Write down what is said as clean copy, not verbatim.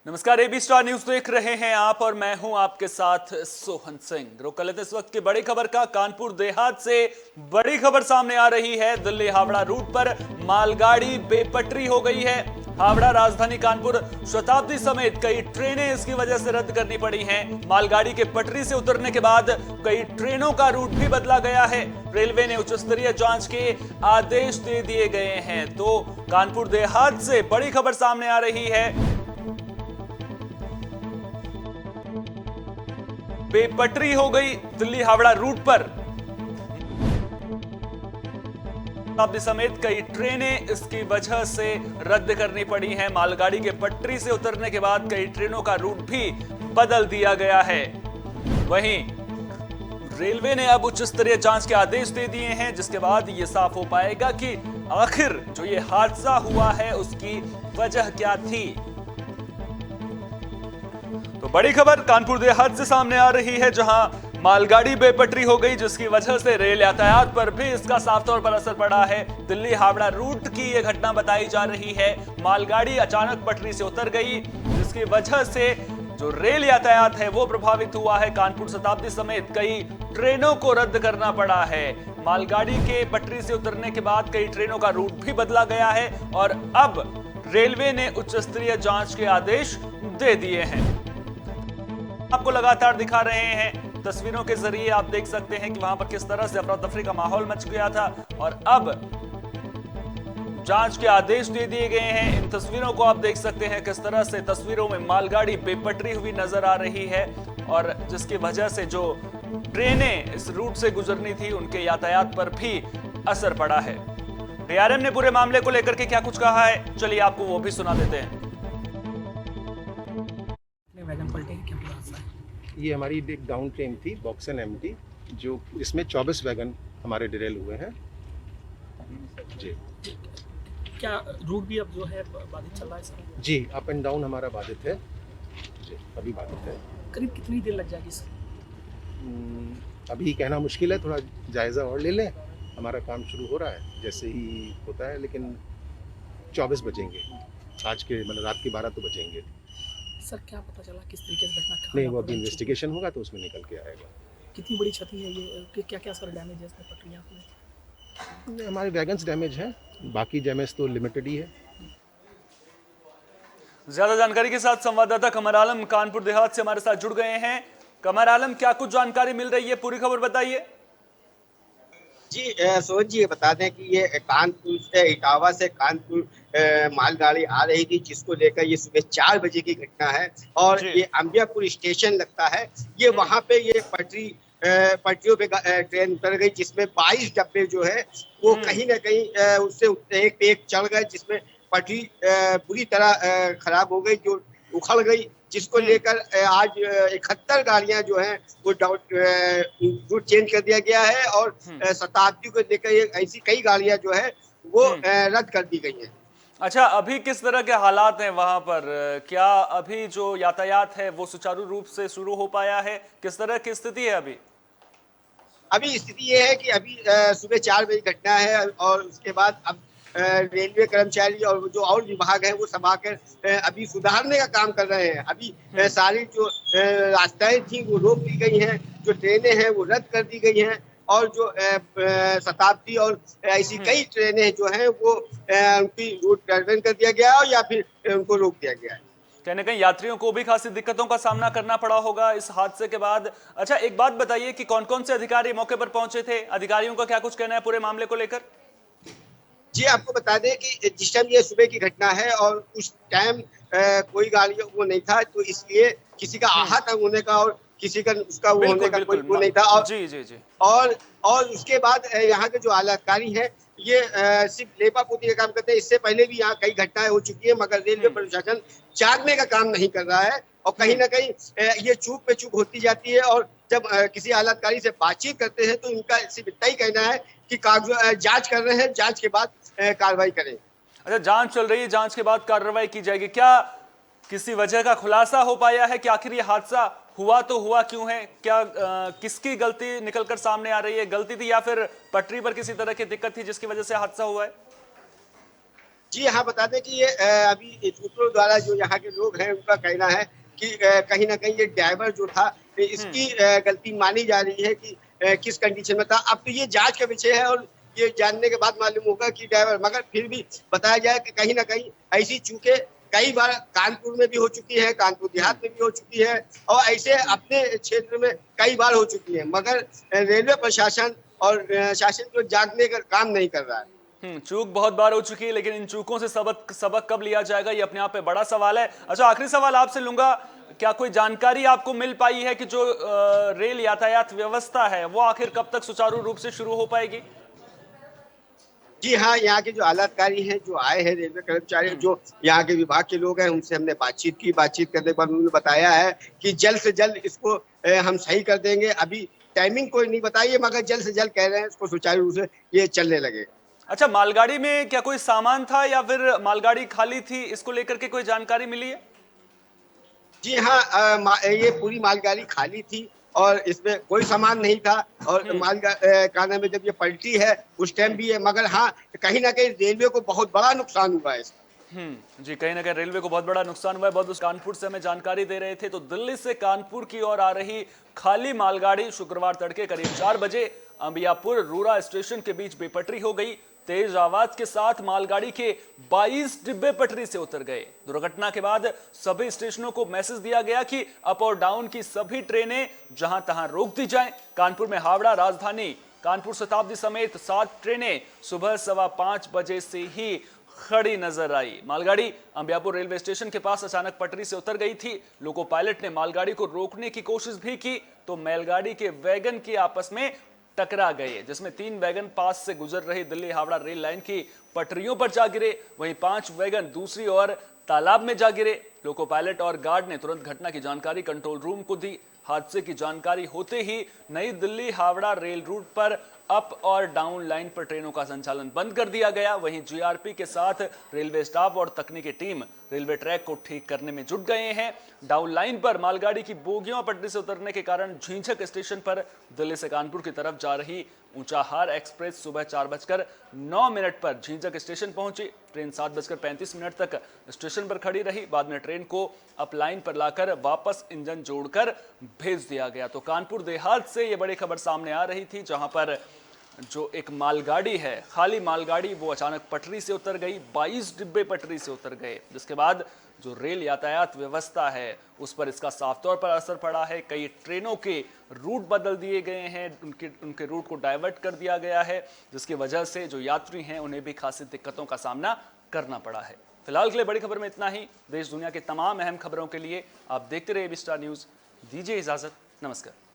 नमस्कार, AB star news देख रहे हैं आप और मैं हूं आपके साथ सोहन सिंह। रुक लेते इस वक्त की बड़ी खबर का। कानपुर देहात से बड़ी खबर सामने आ रही है। दिल्ली हावड़ा रूट पर मालगाड़ी बेपटरी हो गई है। हावड़ा राजधानी कानपुर शताब्दी समेत कई ट्रेनें इसकी वजह से रद्द करनी पड़ी हैं। मालगाड़ी के पटरी से उतरने के बाद कई ट्रेनों का रूट भी बदला गया है। रेलवे ने उच्च स्तरीय जांच के आदेश दे दिए गए हैं। तो कानपुर देहात से बड़ी खबर सामने आ रही है। बेपटरी हो गई दिल्ली हावड़ा रूट पर। शताब्दी समेत कई ट्रेनें इसकी वजह से रद्द करनी पड़ी हैं। मालगाड़ी के पटरी से उतरने के बाद कई ट्रेनों का रूट भी बदल दिया गया है। वहीं रेलवे ने अब उच्च स्तरीय जांच के आदेश दे दिए हैं, जिसके बाद यह साफ हो पाएगा कि आखिर जो ये हादसा हुआ है उसकी वजह क्या थी। तो बड़ी खबर कानपुर देहात से सामने आ रही है, जहां मालगाड़ी बेपटरी हो गई, जिसकी वजह से रेल यातायात पर भी इसका साफ तौर पर असर पड़ा है। दिल्ली हावड़ा रूट की यह घटना बताई जा रही है। मालगाड़ी अचानक पटरी से उतर गई, जिसकी वजह से जो रेल यातायात है वो प्रभावित हुआ है। कानपुर शताब्दी समेत कई ट्रेनों को रद्द करना पड़ा है। मालगाड़ी के पटरी से उतरने के बाद कई ट्रेनों का रूट भी बदला गया है और अब रेलवे ने उच्च स्तरीय जांच के आदेश दे दिए हैं। आपको लगातार दिखा रहे हैं तस्वीरों के जरिए। आप देख सकते हैं कि वहां पर किस तरह से अफरा तफरी का माहौल मच गया था और अब जांच के आदेश दे दिए गए हैं। इन तस्वीरों को आप देख सकते हैं किस तरह से तस्वीरों में मालगाड़ी बेपटरी हुई नजर आ रही है और जिसकी वजह से जो ट्रेनें इस रूट से गुजरनी थी उनके यातायात पर भी असर पड़ा है। डीआरएम ने पूरे मामले को लेकर के क्या कुछ कहा है, चलिए आपको वो भी सुना देते हैं। ये हमारी एक डाउन ट्रेन थी बॉक्सन एमटी, जो इसमें 24 वैगन हमारे डिरेल हुए हैं जी। क्या रूट भी अब जो है बाधित चल रहा है सर? जी, अप एंड डाउन हमारा बाधित है जी, अभी बाधित है। करीब कितनी देर लग जाएगी सर? अभी कहना मुश्किल है, थोड़ा जायज़ा और ले लें। हमारा काम शुरू हो रहा है जैसे ही होता है, लेकिन 24 बजेंगे आज के, मतलब रात के 12 तो बजेंगे। सर क्या पता चला किस तरीके से घटना? नहीं, वो अभी इन्वेस्टिगेशन होगा तो उसमें निकल के आएगा। कितनी बड़ी क्षति है ये? क्या क्या सर डैमेज है इसमें पटरियाँ में? हमारे वैगन्स डैमेज हैं, बाकी डैमेज तो लिमिटेड ही है। ज्यादा जानकारी के साथ संवाददाता कमर आलम कानपुर देहात से हमारे साथ जुड़ गए हैं। कमर आलम, क्या कुछ जानकारी मिल रही है, पूरी खबर बताइए। जी सोहन जी, ये बता दें कि ये कानपुर से इटावा से कानपुर मालगाड़ी आ रही थी, जिसको लेकर ये सुबह 4 बजे की घटना है और ये अंबियापुर स्टेशन लगता है। ये वहां पे ये पटरियों पे ट्रेन उतर गई, जिसमें 22 डब्बे जो है वो कहीं ना कहीं उससे एक पे एक चढ़ गए, जिसमें पटरी बुरी तरह खराब हो गई, जो उखड़ गई, जिसको लेकर आज 71 गाड़ियां जो हैं वो रूट चेंज कर दिया गया है और शताब्दी को लेकर ऐसी कई गाड़ियां जो है वो रद्द कर दी गई हैं। अच्छा, अभी किस तरह के हालात हैं वहां पर? क्या अभी जो यातायात है वो सुचारू रूप से शुरू हो पाया है? किस तरह की स्थिति है अभी? अभी स्थिति ये है कि अभी सुबह 4 बजे घटना है और उसके बाद अब रेलवे कर्मचारी और जो और विभाग है वो सब आकर अभी सुधारने का काम कर रहे हैं। अभी सारी जो रास्ताएं थी वो रोक दी गई हैं, जो ट्रेनें हैं वो रद्द कर दी गई हैं और जो शताब्दी और ऐसी कई ट्रेनें जो हैं वो उनकी रूट टर्मिनेट कर दिया गया है या फिर उनको रोक दिया गया है। कहने कहीं यात्रियों को भी खासी दिक्कतों का सामना करना पड़ा होगा इस हादसे के बाद। अच्छा, एक बात बताइए कि कौन कौन से अधिकारी मौके पर पहुंचे थे? अधिकारियों का क्या कुछ कहना है पूरे मामले को लेकर? जी, आपको बता दें कि जिस टाइम ये सुबह की घटना है और उस टाइम कोई गाड़ी वो नहीं था, तो इसलिए किसी का आहत होने का और किसी का उसका वो होने का कोई वो नहीं था। और जी जी जी और उसके बाद यहाँ के जो आला अधिकारी हैं ये सिर्फ लेपापोती का काम करते हैं। इससे पहले भी यहाँ कई घटनाएं हो चुकी है, मगर रेलवे प्रशासन जागने का काम नहीं कर रहा है और कहीं ना कहीं ये चूक पे चूक होती जाती है। और जब किसी आला अधिकारी से बातचीत करते हैं तो इनका सिर्फ इतना ही कहना है कि जांच कर रहे हैं, जांच के बाद कार्रवाई करें। अच्छा, जांच चल रही है, जांच के बाद कार्रवाई की जाएगी। क्या किसी वजह का खुलासा हो पाया है कि आखिर ये हादसा हुआ तो हुआ क्यों है? क्या किसकी गलती निकलकर सामने आ रही है? गलती थी या फिर पटरी पर किसी तरह की दिक्कत थी जिसकी वजह से हादसा हुआ है? जी हाँ, बता दें कि ये अभी सूत्रों द्वारा जो यहाँ के लोग हैं उनका कहना है कि कहीं न कहीं ये ड्राइवर जो था इसकी गलती मानी जा रही है कि किस कंडीशन में था। अब तो ये जाँच का विषय है और ये जानने के बाद मालूम होगा कि ड्राइवर, मगर फिर भी बताया जाए कि कहीं न कहीं ऐसी चूकें कई बार कानपुर में भी हो चुकी है, कानपुर देहात में भी हो चुकी है और ऐसे अपने क्षेत्र में कई बार हो चुकी है। मगर रेलवे प्रशासन और शासन जो जागने का काम नहीं कर रहा है। चूक बहुत बार हो चुकी है, लेकिन इन चूकों से सबक कब लिया जाएगा, ये अपने आप में बड़ा सवाल है। अच्छा, आखिरी सवाल आपसे लूंगा, क्या कोई जानकारी आपको मिल पाई है कि जो रेल यातायात व्यवस्था है वो आखिर कब तक सुचारू रूप से शुरू हो पाएगी? जी हाँ, यहाँ के जो आलाधिकारी हैं, जो आए हैं रेलवे कर्मचारी, जो यहाँ के विभाग के लोग हैं, उनसे हमने बातचीत की। बातचीत करने के बाद उन्होंने बताया है कि जल्द से जल्द इसको हम सही कर देंगे। अभी टाइमिंग कोई नहीं बताई है, मगर जल्द से जल्द कह रहे हैं इसको सुचारू रूप से ये चलने लगे। अच्छा, मालगाड़ी में क्या कोई सामान था या फिर मालगाड़ी खाली थी, इसको लेकर के कोई जानकारी मिली है? जी हाँ, ये पूरी मालगाड़ी खाली थी और इसमें कोई सामान नहीं था और का नाम है, जब ये पलटी है उस टाइम भी है, मगर हाँ, कहीं ना कहीं रेलवे को बहुत बड़ा नुकसान हुआ है इसका। जी, कहीं ना कहीं रेलवे को बहुत बड़ा नुकसान हुआ है। बहुत उस कानपुर से हमें जानकारी दे रहे थे। तो दिल्ली से कानपुर की ओर आ रही खाली मालगाड़ी शुक्रवार तड़के करीब 4 बजे अंबियापुर रूरा स्टेशन के बीच बेपटरी हो गई। तेज आवाज के साथ मालगाड़ी के 22 डिब्बे पटरी से उतर गए। दुर्घटना के बाद सभी स्टेशनों को मैसेज दिया गया कि अप और डाउन की सभी ट्रेनें जहां तहां रोक दी जाएं। कानपुर में हावड़ा राजधानी, कानपुर शताब्दी समेत 7 ट्रेनें सुबह 5:15 बजे से ही खड़ी नजर आई। मालगाड़ी अंबियापुर रेलवे स्टेशन के पास अचानक पटरी से उतर गई थी। लोको पायलट ने मालगाड़ी को रोकने की कोशिश भी की तो मालगाड़ी के वैगन की आपस में टकरा गए, जिसमें 3 वैगन पास से गुजर रही दिल्ली हावड़ा रेल लाइन की पटरियों पर जा गिरे। वहीं 5 वैगन दूसरी ओर तालाब में जा गिरे। लोको पायलट और गार्ड ने तुरंत घटना की जानकारी कंट्रोल रूम को दी। हादसे की जानकारी होते ही नई दिल्ली हावड़ा रेल रूट पर अप और डाउन लाइन पर ट्रेनों का संचालन बंद कर दिया गया। वहीं जीआरपी के साथ रेलवे स्टाफ और तकनीकी टीम रेलवे ट्रैक को ठीक करने में जुट गए हैं। डाउन लाइन पर मालगाड़ी की बोगियों पटरी से उतरने के कारण झींझक स्टेशन पर दिल्ली से कानपुर की तरफ जा रही ऊंचाहार एक्सप्रेस सुबह 4:09 पर झींझक स्टेशन पहुंची। ट्रेन 7:35 तक स्टेशन पर खड़ी रही। बाद में ट्रेन को अप लाइन पर लाकर वापस इंजन जोड़कर भेज दिया गया। तो कानपुर देहात से ये बड़ी खबर सामने आ रही थी, जहां पर जो एक मालगाड़ी है, खाली मालगाड़ी, वो अचानक पटरी से उतर गई। 22 डिब्बे पटरी से उतर गए, जिसके बाद जो रेल यातायात व्यवस्था है उस पर इसका साफ तौर पर असर पड़ा है। कई ट्रेनों के रूट बदल दिए गए हैं, उनके रूट को डाइवर्ट कर दिया गया है, जिसकी वजह से जो यात्री हैं उन्हें भी खासी दिक्कतों का सामना करना पड़ा है। फिलहाल के लिए बड़ी खबर में इतना ही। देश दुनिया के तमाम अहम खबरों के लिए आप देखते रहिए एबी स्टार न्यूज़। दीजिए इजाजत, नमस्कार।